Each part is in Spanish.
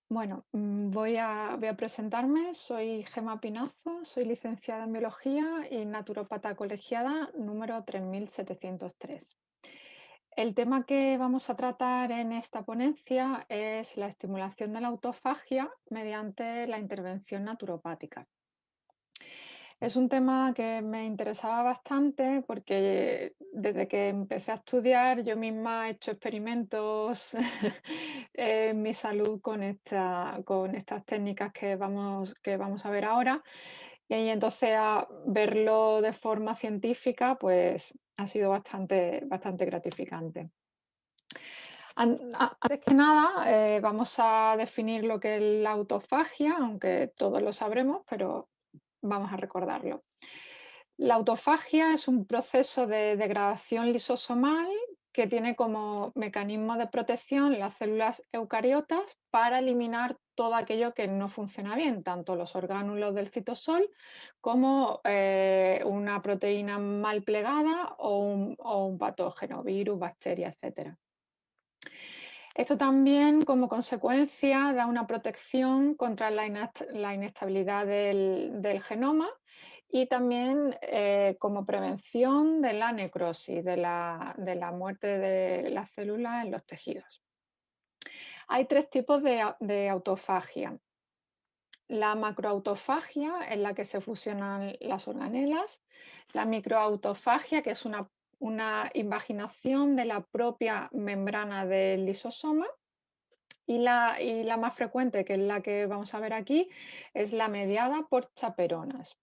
Bueno, voy a presentarme. Soy Gema Pinazo, soy licenciada en Biología y naturópata colegiada número 3703. El tema que vamos a tratar en esta ponencia es la estimulación de la autofagia mediante la intervención naturopática. Es un tema que me interesaba bastante porque desde que empecé a estudiar yo misma he hecho experimentos en mi salud con estas técnicas que vamos a ver ahora. Y entonces verlo de forma científica pues ha sido bastante gratificante. Antes que nada, vamos a definir lo que es la autofagia, aunque todos lo sabremos, pero vamos a recordarlo. La autofagia es un proceso de degradación lisosomal que tiene como mecanismo de protección las células eucariotas para eliminar todo aquello que no funciona bien, tanto los orgánulos del citosol como una proteína mal plegada o un patógeno, virus, bacteria, etcétera. Esto también, como consecuencia, da una protección contra la inestabilidad del genoma y también como prevención de la necrosis, de la muerte de las células en los tejidos. Hay tres tipos de autofagia. La macroautofagia, en la que se fusionan las organelas, la microautofagia, que es una invaginación de la propia membrana del lisosoma, y la más frecuente, que es la que vamos a ver aquí, es la mediada por chaperonas.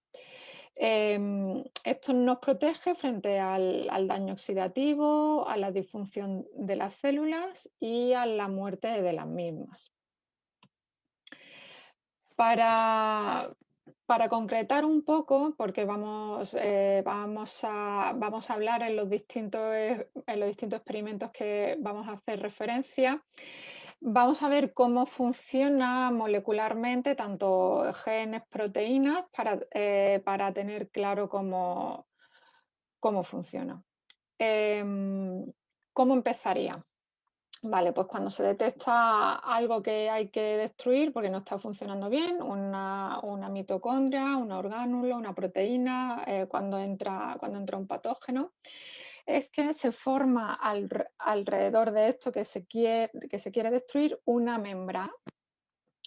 Esto nos protege frente al daño oxidativo, a la disfunción de las células y a la muerte de las mismas. Para, para concretar un poco, porque vamos a hablar en los distintos experimentos que vamos a hacer referencia, vamos a ver cómo funciona molecularmente tanto genes, proteínas, para tener claro cómo funciona. Em, ¿Cómo empezaría? Vale, pues cuando se detecta algo que hay que destruir porque no está funcionando bien, una mitocondria, un orgánulo, una proteína, cuando entra un patógeno, es que se forma alrededor de esto que se quiere destruir una membrana,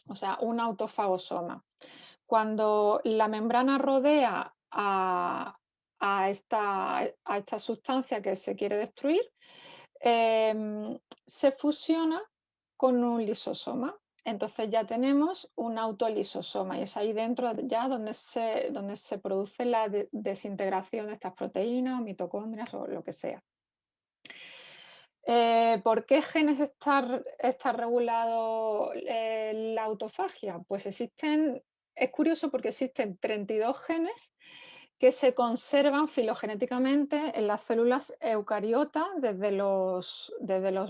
o sea, un autofagosoma. Cuando la membrana rodea a esta sustancia que se quiere destruir, se fusiona con un lisosoma. Entonces ya tenemos un autolisosoma y es ahí dentro ya donde se produce la desintegración de estas proteínas, mitocondrias o lo que sea. ¿Por qué genes está regulado la autofagia? Pues es curioso porque existen 32 genes que se conservan filogenéticamente en las células eucariotas desde los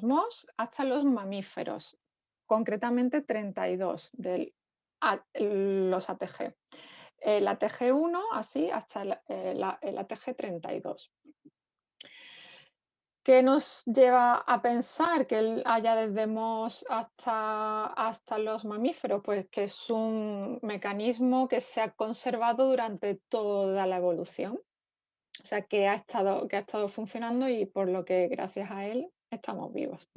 MOS hasta los mamíferos, concretamente 32 los ATG. El ATG1 así hasta el ATG 32. ¿Qué nos lleva a pensar que haya desde MOS hasta los mamíferos? Pues que es un mecanismo que se ha conservado durante toda la evolución. O sea, que ha estado funcionando y por lo que gracias a él estamos vivos.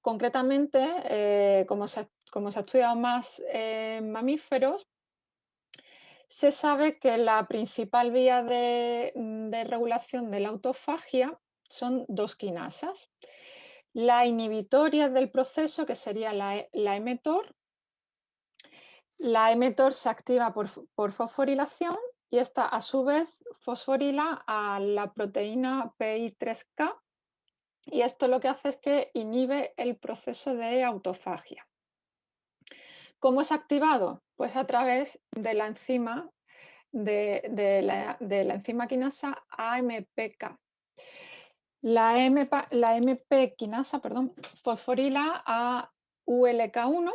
Concretamente, como se ha estudiado más en mamíferos, se sabe que la principal vía de regulación de la autofagia son dos quinasas. La inhibitoria del proceso, que sería la mTOR. La mTOR se activa por fosforilación y esta a su vez fosforila a la proteína PI3K, y esto lo que hace es que inhibe el proceso de autofagia. ¿Cómo es activado? Pues a través de la enzima de la enzima quinasa AMPK. La MP quinasa, perdón, fosforila a ULK1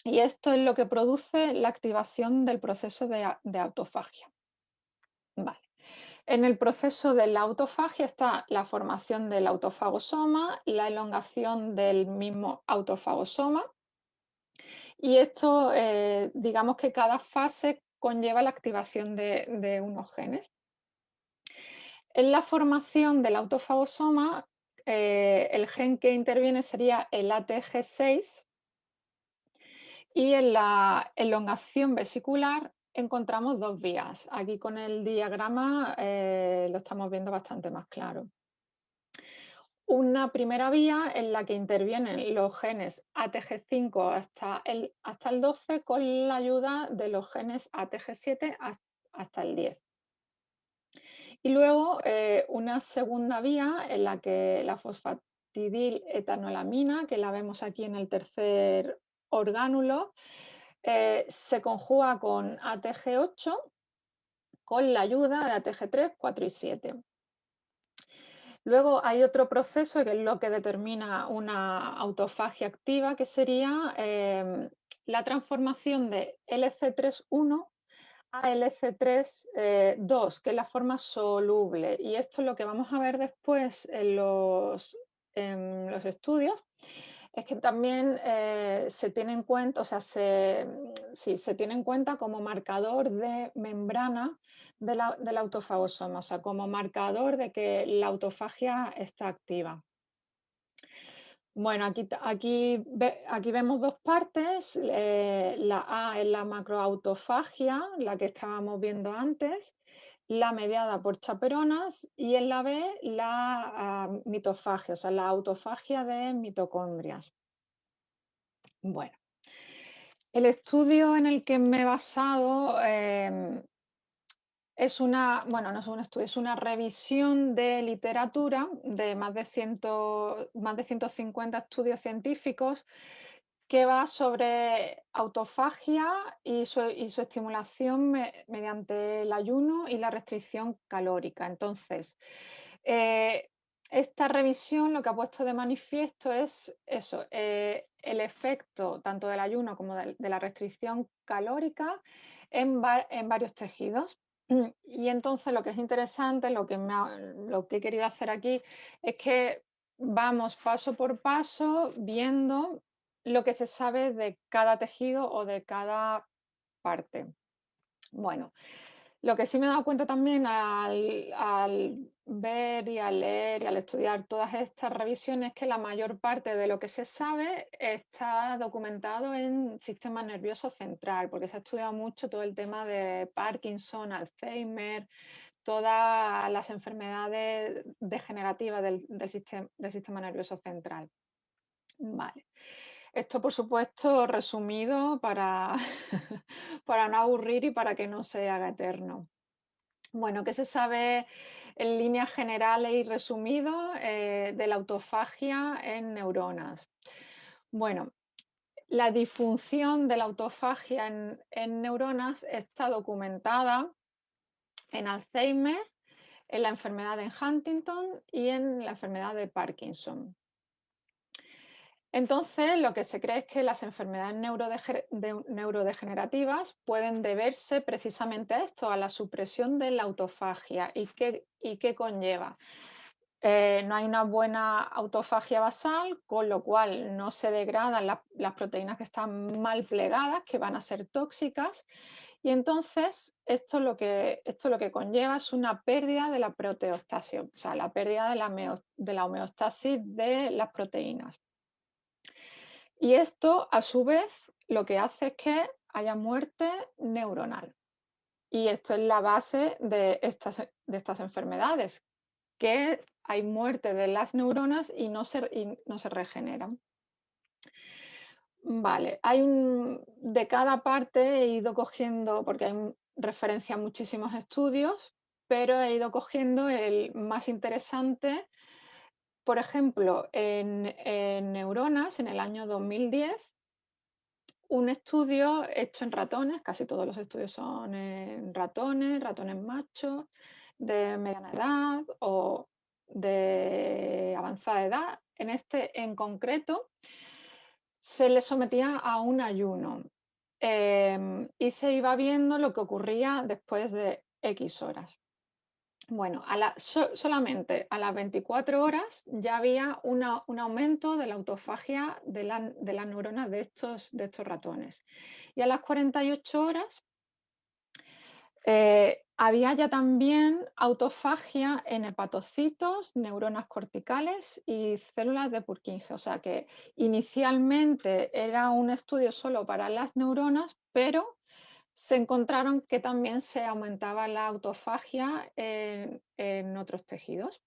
y esto es lo que produce la activación del proceso de autofagia. Vale. En el proceso de la autofagia está la formación del autofagosoma, la elongación del mismo autofagosoma y esto, digamos que cada fase conlleva la activación de unos genes. En la formación del autofagosoma, el gen que interviene sería el ATG6 y en la elongación vesicular encontramos dos vías. Aquí con el diagrama lo estamos viendo bastante más claro. Una primera vía en la que intervienen los genes ATG5 hasta el 12 con la ayuda de los genes ATG7 hasta el 10. Y luego una segunda vía en la que la fosfatidiletolamina, que la vemos aquí en el tercer orgánulo, se conjuga con ATG8 con la ayuda de ATG3, 4 y 7. Luego hay otro proceso que es lo que determina una autofagia activa, que sería la transformación de LC31 a LC3-2, que es la forma soluble. Y esto es lo que vamos a ver después en los estudios, es que también se tiene en cuenta, o sea, sí, se tiene en cuenta como marcador de membrana del autofagosoma, o sea, como marcador de que la autofagia está activa. Bueno, aquí vemos dos partes. La A es la macroautofagia, la que estábamos viendo antes, la mediada por chaperonas, y en la B la mitofagia, o sea, la autofagia de mitocondrias. Bueno, el estudio en el que me he basado es bueno, no es un estudio, es una revisión de literatura de más de 150 estudios científicos que va sobre autofagia y su estimulación mediante el ayuno y la restricción calórica. Entonces, eh, esta revisión lo que ha puesto de manifiesto es eso, el efecto tanto del ayuno como de la restricción calórica en varios tejidos. Y entonces lo que es interesante, lo que he querido hacer aquí, es que vamos paso por paso viendo lo que se sabe de cada tejido o de cada parte. Bueno, lo que sí me he dado cuenta también al ver y al leer y al estudiar todas estas revisiones es que la mayor parte de lo que se sabe está documentado en sistema nervioso central, porque se ha estudiado mucho todo el tema de Parkinson, Alzheimer, todas las enfermedades degenerativas del sistema nervioso central. Vale. Esto, por supuesto, resumido para, para no aburrir y para que no se haga eterno. Bueno, ¿qué se sabe en líneas generales y resumido de la autofagia en neuronas? Bueno, la disfunción de la autofagia en neuronas está documentada en Alzheimer, en la enfermedad de Huntington y en la enfermedad de Parkinson. Entonces, lo que se cree es que las enfermedades neurodegenerativas pueden deberse precisamente a esto, a la supresión de la autofagia. ¿Y qué conlleva? No hay una buena autofagia basal, con lo cual no se degradan las proteínas que están mal plegadas, que van a ser tóxicas. Y entonces, esto lo que conlleva es una pérdida de la proteostasis, o sea, la pérdida de la homeostasis de las proteínas. Y esto, a su vez, lo que hace es que haya muerte neuronal. Y esto es la base de estas enfermedades, que hay muerte de las neuronas y no se regeneran. Vale, de cada parte he ido cogiendo, porque hay referencia a muchísimos estudios, pero he ido cogiendo el más interesante. Por ejemplo, en neuronas, en el año 2010, un estudio hecho en ratones, casi todos los estudios son en ratones machos, de mediana edad o de avanzada edad. En este en concreto se les sometía a un ayuno y se iba viendo lo que ocurría después de X horas. Bueno, solamente a las 24 horas ya había un aumento de la autofagia de las neuronas de estos ratones. Y a las 48 horas había ya también autofagia en hepatocitos, neuronas corticales y células de Purkinje. O sea que inicialmente era un estudio solo para las neuronas, pero se encontraron que también se aumentaba la autofagia en otros tejidos.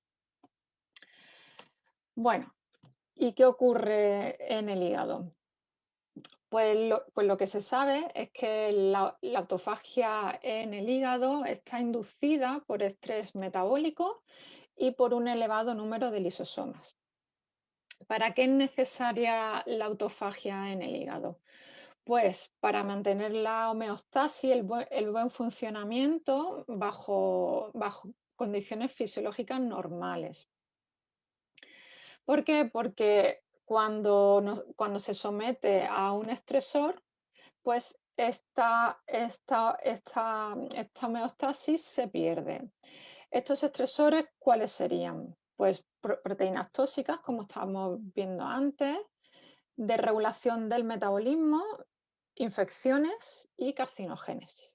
Bueno, ¿y qué ocurre en el hígado? Pues lo que se sabe es que la autofagia en el hígado está inducida por estrés metabólico y por un elevado número de lisosomas. ¿Para qué es necesaria la autofagia en el hígado? Pues para mantener la homeostasis, el buen funcionamiento bajo condiciones fisiológicas normales. ¿Por qué? Porque cuando se somete a un estresor, pues esta homeostasis se pierde. ¿Estos estresores cuáles serían? Pues proteínas tóxicas, como estábamos viendo antes, de regulación del metabolismo, infecciones y carcinogénesis.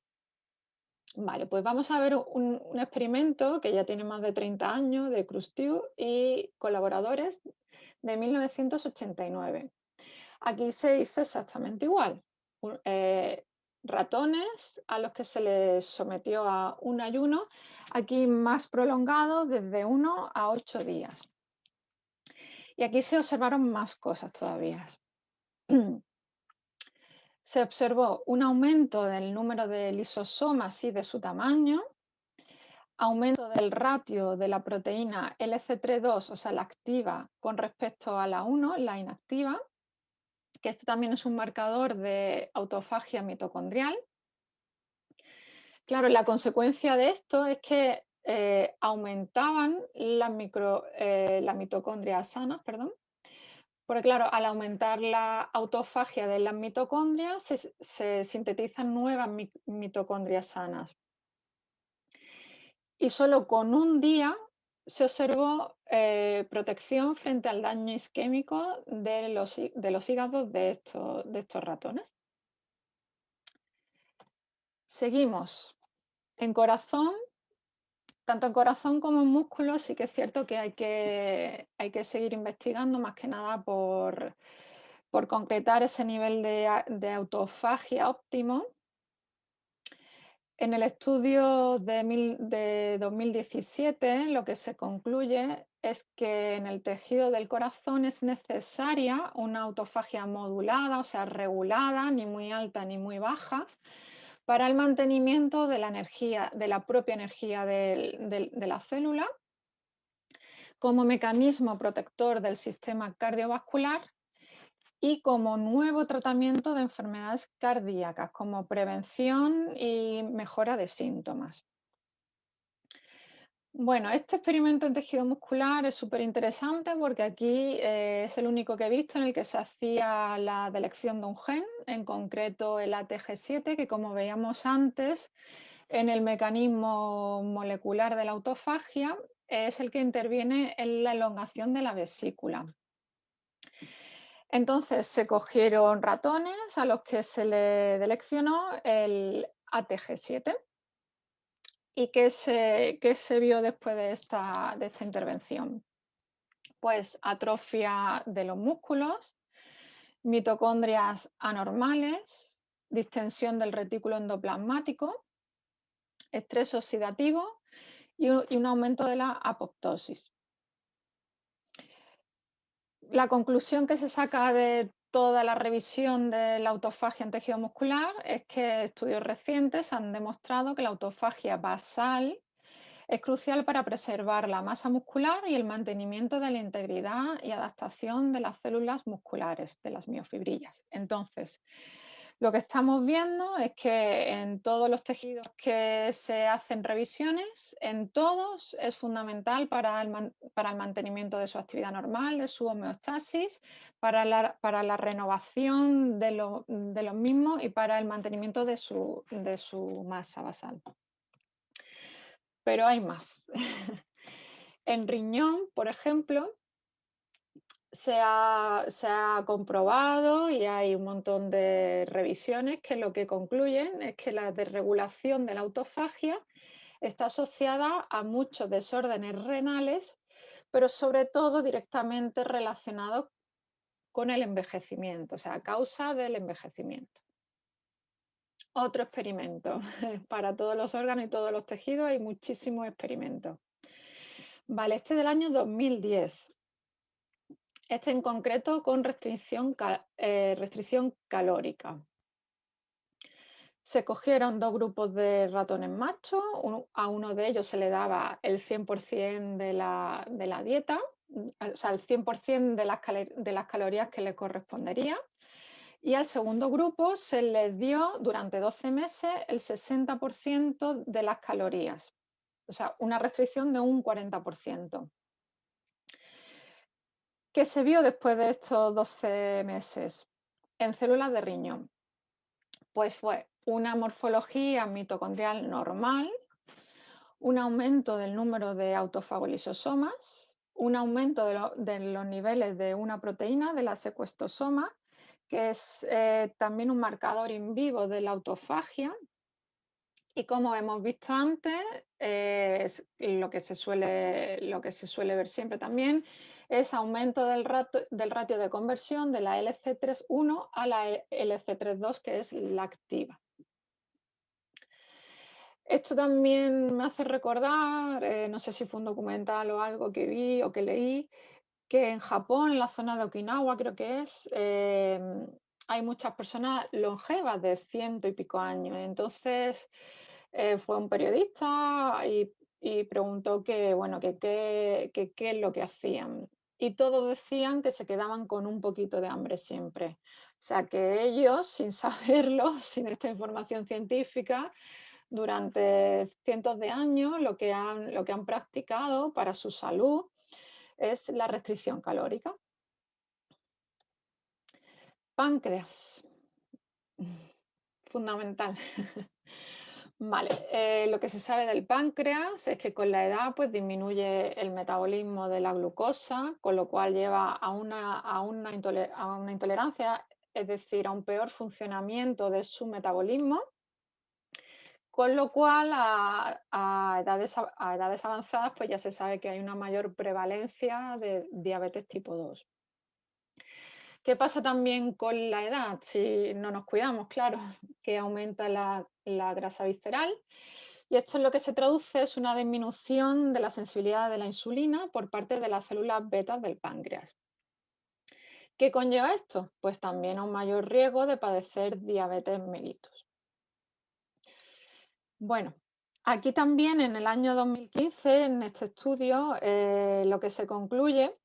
Vale, pues vamos a ver un experimento que ya tiene más de 30 años de Crustiu y colaboradores de 1989. Aquí se hizo exactamente igual. Ratones a los que se les sometió a un ayuno, aquí más prolongado, desde 1 a 8 días. Y aquí se observaron más cosas todavía. Se observó un aumento del número de lisosomas y de su tamaño, aumento del ratio de la proteína LC32, o sea, la activa, con respecto a la 1, la inactiva, que esto también es un marcador de autofagia mitocondrial. Claro, la consecuencia de esto es que aumentaban las mitocondrias sanas, perdón, porque claro, al aumentar la autofagia de las mitocondrias se sintetizan nuevas mitocondrias sanas. Y solo con un día se observó protección frente al daño isquémico de los hígados de estos ratones. Seguimos. En corazón, tanto en corazón como en músculos, sí que es cierto que hay que seguir investigando, más que nada por concretar ese nivel de autofagia óptimo. En el estudio de 2017, lo que se concluye es que en el tejido del corazón es necesaria una autofagia modulada, o sea, regulada, ni muy alta ni muy baja, para el mantenimiento de la energía, de la propia energía de la célula, como mecanismo protector del sistema cardiovascular y como nuevo tratamiento de enfermedades cardíacas, como prevención y mejora de síntomas. Bueno, este experimento en tejido muscular es súper interesante porque aquí es el único que he visto en el que se hacía la delección de un gen, en concreto el ATG7, que como veíamos antes, en el mecanismo molecular de la autofagia es el que interviene en la elongación de la vesícula. Entonces se cogieron ratones a los que se le deleccionó el ATG7. ¿Y qué se vio después de esta intervención? Pues atrofia de los músculos, mitocondrias anormales, distensión del retículo endoplasmático, estrés oxidativo y un aumento de la apoptosis. La conclusión que se saca de toda la revisión de la autofagia en tejido muscular es que estudios recientes han demostrado que la autofagia basal es crucial para preservar la masa muscular y el mantenimiento de la integridad y adaptación de las células musculares, de las miofibrillas. Entonces, lo que estamos viendo es que en todos los tejidos que se hacen revisiones, en todos es fundamental para el mantenimiento de su actividad normal, de su homeostasis, para la renovación de los mismos y para el mantenimiento de su masa basal. pero hay más. En riñón, por ejemplo, se ha comprobado y hay un montón de revisiones que lo que concluyen es que la desregulación de la autofagia está asociada a muchos desórdenes renales, pero sobre todo directamente relacionados con el envejecimiento, o sea, a causa del envejecimiento. Otro experimento. Para todos los órganos y todos los tejidos hay muchísimos experimentos. Vale, este del año 2010. Este en concreto con restricción calórica. Se cogieron dos grupos de ratones machos, a uno de ellos se le daba el 100% de la dieta, o sea, el 100% de las calorías que le correspondería, y al segundo grupo se les dio durante 12 meses el 60% de las calorías, o sea, una restricción de un 40%. ¿Qué se vio después de estos 12 meses? En células de riñón. Pues fue una morfología mitocondrial normal, un aumento del número de autofagolisosomas, un aumento de los niveles de una proteína, de la secuestosoma, que es también un marcador in vivo de la autofagia. Y como hemos visto antes, lo que se suele ver siempre también es aumento del ratio de conversión de la LC31 a la LC32, que es la activa. Esto también me hace recordar, no sé si fue un documental o algo que vi o que leí, que en Japón, en la zona de Okinawa, creo que es, hay muchas personas longevas de ciento y pico años. Entonces, fue un periodista y preguntó bueno, qué es lo que hacían. Y todos decían que se quedaban con un poquito de hambre siempre. O sea, que ellos, sin saberlo, sin esta información científica, durante cientos de años lo que han practicado para su salud es la restricción calórica. Páncreas, fundamental. Vale, lo que se sabe del páncreas es que con la edad pues, disminuye el metabolismo de la glucosa, con lo cual lleva a una intolerancia, es decir, a un peor funcionamiento de su metabolismo, con lo cual a edades avanzadas pues, ya se sabe que hay una mayor prevalencia de diabetes tipo 2. ¿Qué pasa también con la edad? Si no nos cuidamos, claro, que aumenta la grasa visceral. Y esto es lo que se traduce es una disminución de la sensibilidad de la insulina por parte de las células betas del páncreas. ¿Qué conlleva esto? Pues también a un mayor riesgo de padecer diabetes mellitus. Bueno, aquí también en el año 2015, en este estudio, lo que se concluye,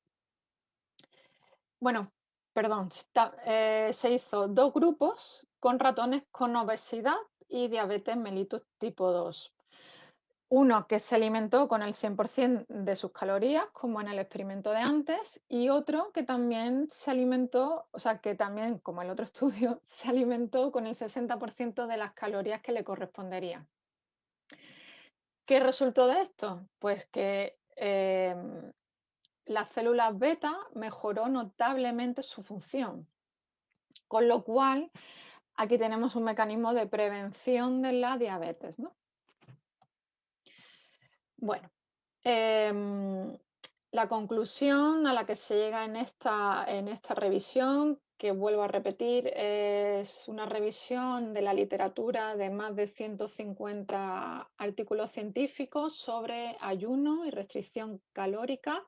bueno, perdón, se hizo dos grupos con ratones con obesidad y diabetes mellitus tipo 2. Uno que se alimentó con el 100% de sus calorías, como en el experimento de antes, y otro que también se alimentó, o sea, que también, como el otro estudio, se alimentó con el 60% de las calorías que le corresponderían. ¿Qué resultó de esto? Pues que las células beta mejoró notablemente su función, con lo cual aquí tenemos un mecanismo de prevención de la diabetes, ¿no? Bueno, em, la conclusión a la que se llega en esta revisión, que vuelvo a repetir, es una revisión de la literatura de más de 150 artículos científicos sobre ayuno y restricción calórica.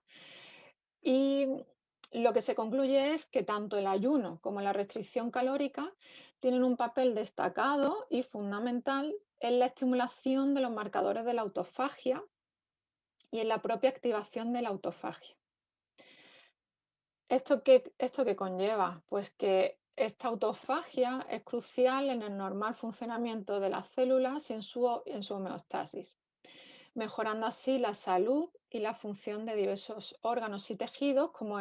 Y lo que se concluye es que tanto el ayuno como la restricción calórica tienen un papel destacado y fundamental en la estimulación de los marcadores de la autofagia y en la propia activación de la autofagia. ¿Esto qué conlleva? Pues que esta autofagia es crucial en el normal funcionamiento de las células y en su homeostasis, mejorando así la salud y la función de diversos órganos y tejidos, como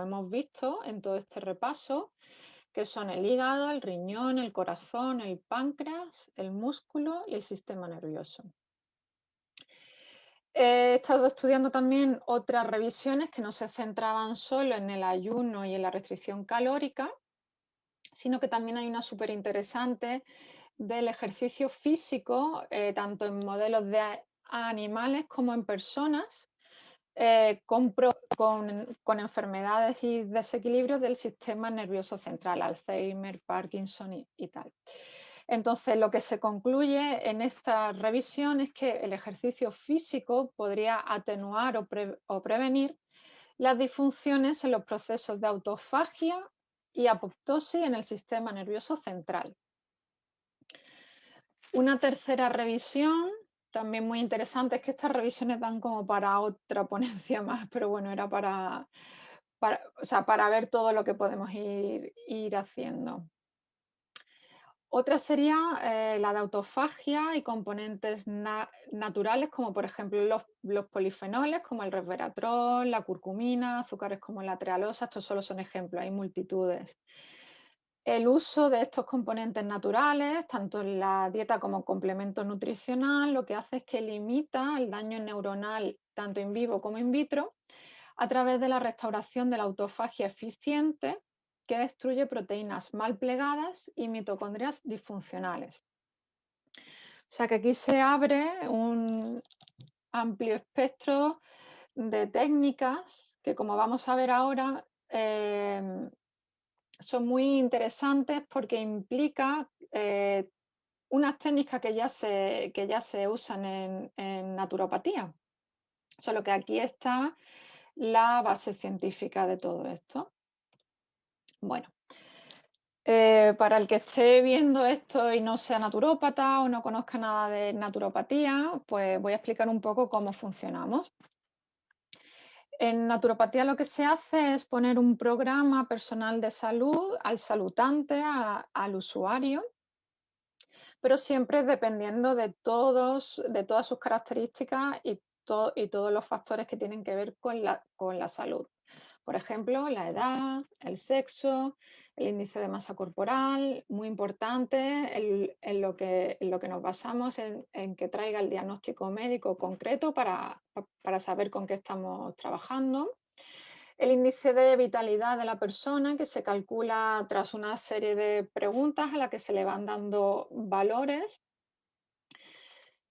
hemos visto en todo este repaso, que son el hígado, el riñón, el corazón, el páncreas, el músculo y el sistema nervioso. He estado estudiando también otras revisiones que no se centraban solo en el ayuno y en la restricción calórica, sino que también hay una súper interesante del ejercicio físico, tanto en modelos de animales como en personas, con enfermedades y desequilibrios del sistema nervioso central, Alzheimer, Parkinson y tal. Entonces, lo que se concluye en esta revisión es que el ejercicio físico podría atenuar o prevenir las disfunciones en los procesos de autofagia y apoptosis en el sistema nervioso central. Una tercera revisión, también muy interesante, es que estas revisiones dan como para otra ponencia más, pero bueno, era o sea, para ver todo lo que podemos ir haciendo. Otra sería la de autofagia y componentes naturales, como por ejemplo los polifenoles, como el resveratrol, la curcumina, azúcares como la trealosa. Estos solo son ejemplos, hay multitudes. El uso de estos componentes naturales, tanto en la dieta como complemento nutricional, lo que hace es que limita el daño neuronal tanto in vivo como in vitro a través de la restauración de la autofagia eficiente que destruye proteínas mal plegadas y mitocondrias disfuncionales. O sea que aquí se abre un amplio espectro de técnicas que, como vamos a ver ahora, son muy interesantes porque implica unas técnicas que ya se usan en naturopatía. Solo que aquí está la base científica de todo esto. Bueno, para el que esté viendo esto y no sea naturópata o no conozca nada de naturopatía, pues voy a explicar un poco cómo funcionamos. En naturopatía lo que se hace es poner un programa personal de salud al salutante, al usuario, pero siempre dependiendo de todas sus características y todos los factores que tienen que ver con la salud. Por ejemplo, la edad, el sexo, el índice de masa corporal, muy importante, en lo que nos basamos en que traiga el diagnóstico médico concreto para saber con qué estamos trabajando. El índice de vitalidad de la persona, que se calcula tras una serie de preguntas a las que se le van dando valores.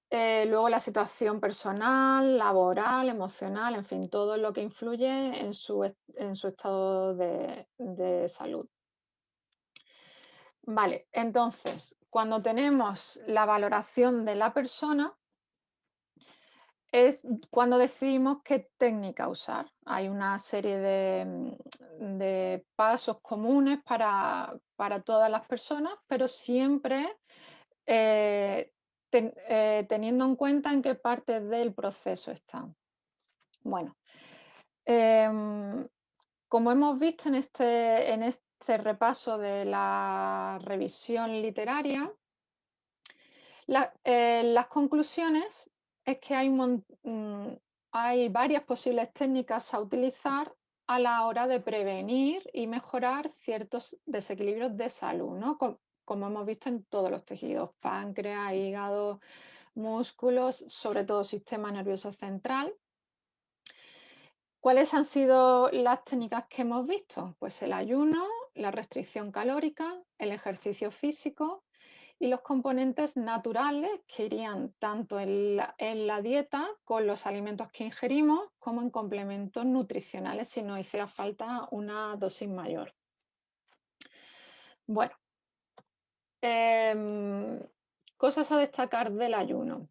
Luego la situación personal, laboral, emocional, en fin, todo lo que influye en su estado de salud. Vale, entonces, cuando tenemos la valoración de la persona, es cuando decidimos qué técnica usar. Hay una serie de pasos comunes para todas las personas, pero siempre teniendo en cuenta en qué parte del proceso están. Bueno, em, como hemos visto en este repaso de la revisión literaria, las conclusiones es que hay varias posibles técnicas a utilizar a la hora de prevenir y mejorar ciertos desequilibrios de salud, ¿no? Como hemos visto en todos los tejidos, páncreas, hígado, músculos, sobre todo sistema nervioso central. ¿Cuáles han sido las técnicas que hemos visto? Pues el ayuno, la restricción calórica, el ejercicio físico y los componentes naturales que irían tanto en la dieta con los alimentos que ingerimos como en complementos nutricionales si nos hiciera falta una dosis mayor. Bueno, em, cosas a destacar del ayuno.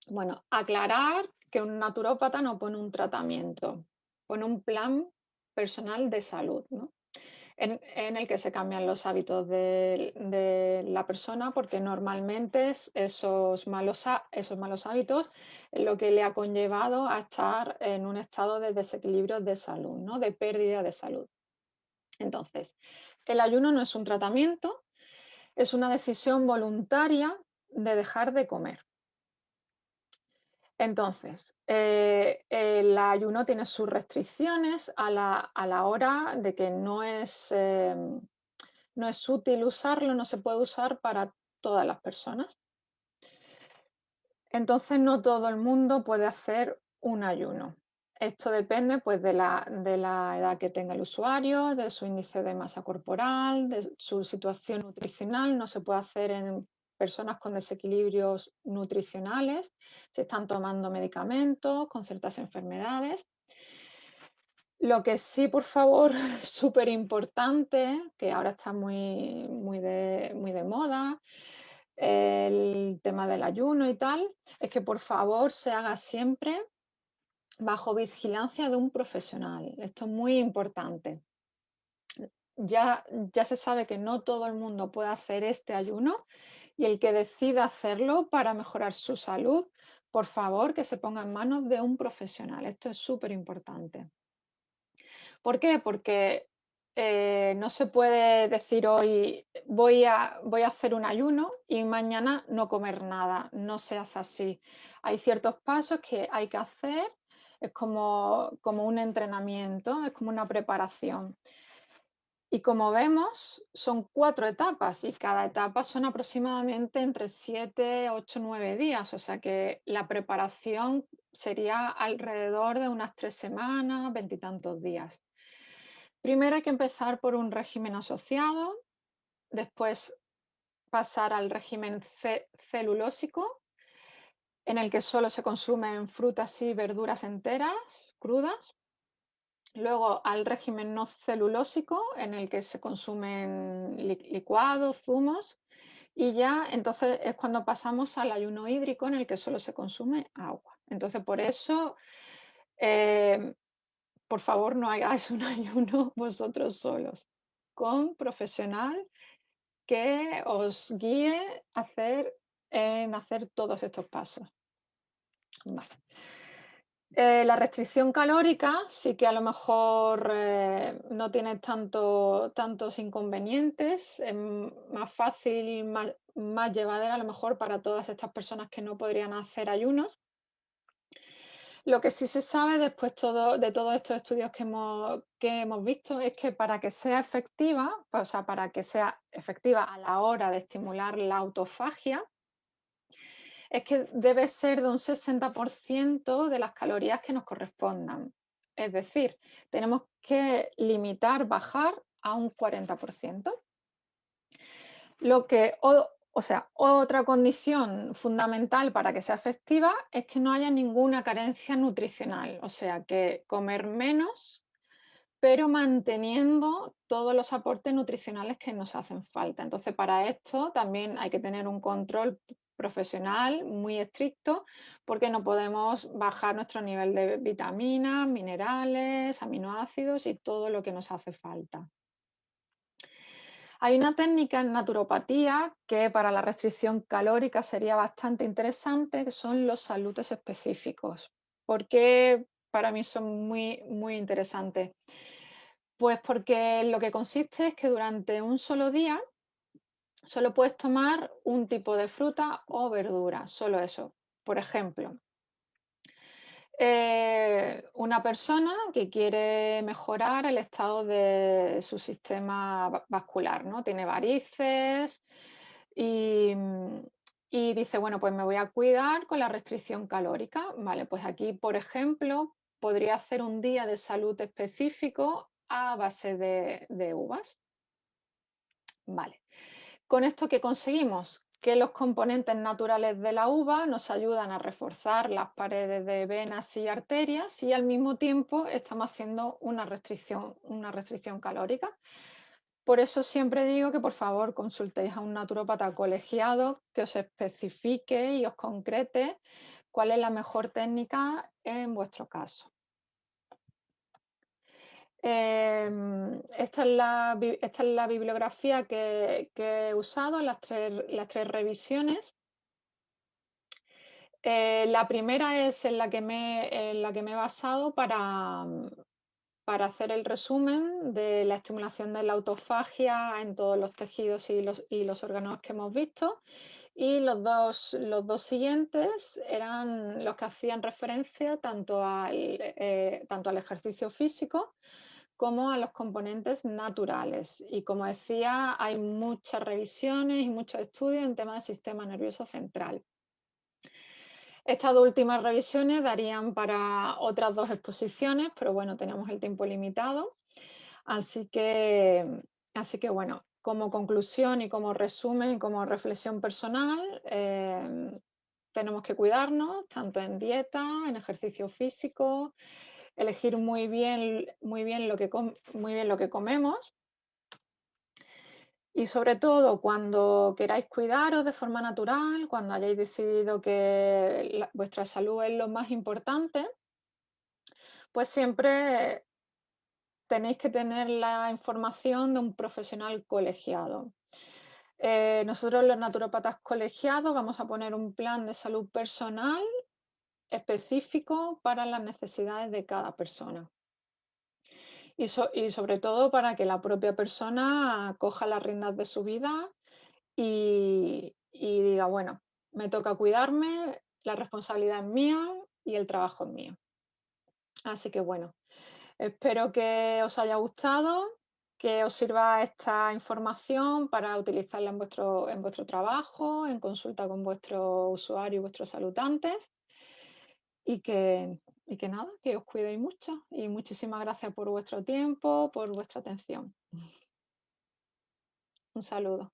Bueno, aclarar que un naturópata no pone un tratamiento, pone un plan personal de salud, ¿no? En el que se cambian los hábitos de la persona, porque normalmente esos malos hábitos es lo que le ha conllevado a estar en un estado de desequilibrio de salud, ¿no? De pérdida de salud. Entonces, el ayuno no es un tratamiento, es una decisión voluntaria de dejar de comer. Entonces, el ayuno tiene sus restricciones a la hora de que no es útil usarlo, no se puede usar para todas las personas. Entonces no todo el mundo puede hacer un ayuno. Esto depende pues, de la edad que tenga el usuario, de su índice de masa corporal, de su situación nutricional. No se puede hacer en personas con desequilibrios nutricionales, si están tomando medicamentos, con ciertas enfermedades. Lo que sí, por favor, súper importante, que ahora está muy de moda, el tema del ayuno y tal, es que por favor se haga siempre bajo vigilancia de un profesional. Esto es muy importante. Ya se sabe que no todo el mundo puede hacer este ayuno y el que decida hacerlo para mejorar su salud, por favor, que se ponga en manos de un profesional. Esto es súper importante. ¿Por qué? Porque no se puede decir hoy voy a hacer un ayuno y mañana no comer nada. No se hace así. Hay ciertos pasos que hay que hacer. Es como un entrenamiento, es como una preparación. Y como vemos, son 4 etapas y cada etapa son aproximadamente entre 7, 8, 9 días. O sea que la preparación sería alrededor de unas 3 semanas, veintitantos días. Primero hay que empezar por un régimen asociado, después pasar al régimen celulósico, en el que solo se consumen frutas y verduras enteras, crudas. Luego al régimen no celulósico, en el que se consumen licuados, zumos. Y ya entonces es cuando pasamos al ayuno hídrico, en el que solo se consume agua. Entonces por eso, eh, por favor, no hagáis un ayuno vosotros solos, con profesional que os guíe en hacer todos estos pasos. Vale. La restricción calórica sí que a lo mejor no tiene tantos inconvenientes, es más fácil, más llevadera a lo mejor para todas estas personas que no podrían hacer ayunos. Lo que sí se sabe después de todos estos estudios que hemos visto es que para que sea efectiva, o sea, para que sea efectiva a la hora de estimular la autofagia, es que debe ser de un 60% de las calorías que nos correspondan. Es decir, tenemos que limitar, bajar a un 40%. O sea, otra condición fundamental para que sea efectiva es que no haya ninguna carencia nutricional, o sea, que comer menos, pero manteniendo todos los aportes nutricionales que nos hacen falta. Entonces, para esto también hay que tener un control profesional muy estricto, porque no podemos bajar nuestro nivel de vitaminas, minerales, aminoácidos y todo lo que nos hace falta. Hay una técnica en naturopatía que para la restricción calórica sería bastante interesante, que son los salutes específicos. ¿Por qué para mí son muy, muy interesantes? Pues porque lo que consiste es que durante un solo día solo puedes tomar un tipo de fruta o verdura, solo eso. Por ejemplo, una persona que quiere mejorar el estado de su sistema vascular, ¿no? Tiene varices y, y dice, bueno, pues me voy a cuidar con la restricción calórica. Vale, pues aquí, por ejemplo, podría hacer un día de salud específico a base de uvas. Vale. ¿Con esto qué conseguimos? Que los componentes naturales de la uva nos ayudan a reforzar las paredes de venas y arterias y al mismo tiempo estamos haciendo una restricción calórica. Por eso siempre digo que por favor consultéis a un naturópata colegiado que os especifique y os concrete cuál es la mejor técnica en vuestro caso. Esta es la bibliografía que he usado en las tres revisiones. La primera es en la que me he basado para hacer el resumen de la estimulación de la autofagia en todos los tejidos y los órganos que hemos visto. Y los dos siguientes eran los que hacían referencia tanto al ejercicio físico como a los componentes naturales. Y como decía, hay muchas revisiones y muchos estudios en temas del sistema nervioso central. Estas 2 últimas revisiones darían para otras 2 exposiciones, pero bueno, tenemos el tiempo limitado. Así que bueno, como conclusión y como resumen y como reflexión personal, tenemos que cuidarnos tanto en dieta, en ejercicio físico, elegir muy bien lo que comemos y sobre todo cuando queráis cuidaros de forma natural, cuando hayáis decidido que vuestra salud es lo más importante, pues siempre tenéis que tener la información de un profesional colegiado. Nosotros los naturópatas colegiados vamos a poner un plan de salud personal específico para las necesidades de cada persona. Y sobre todo para que la propia persona coja las riendas de su vida y diga, bueno, me toca cuidarme, la responsabilidad es mía y el trabajo es mío. Así que bueno, espero que os haya gustado, que os sirva esta información para utilizarla en vuestro trabajo, en consulta con vuestros usuarios y vuestros saludantes y que nada, que os cuidéis mucho y muchísimas gracias por vuestro tiempo, por vuestra atención. Un saludo.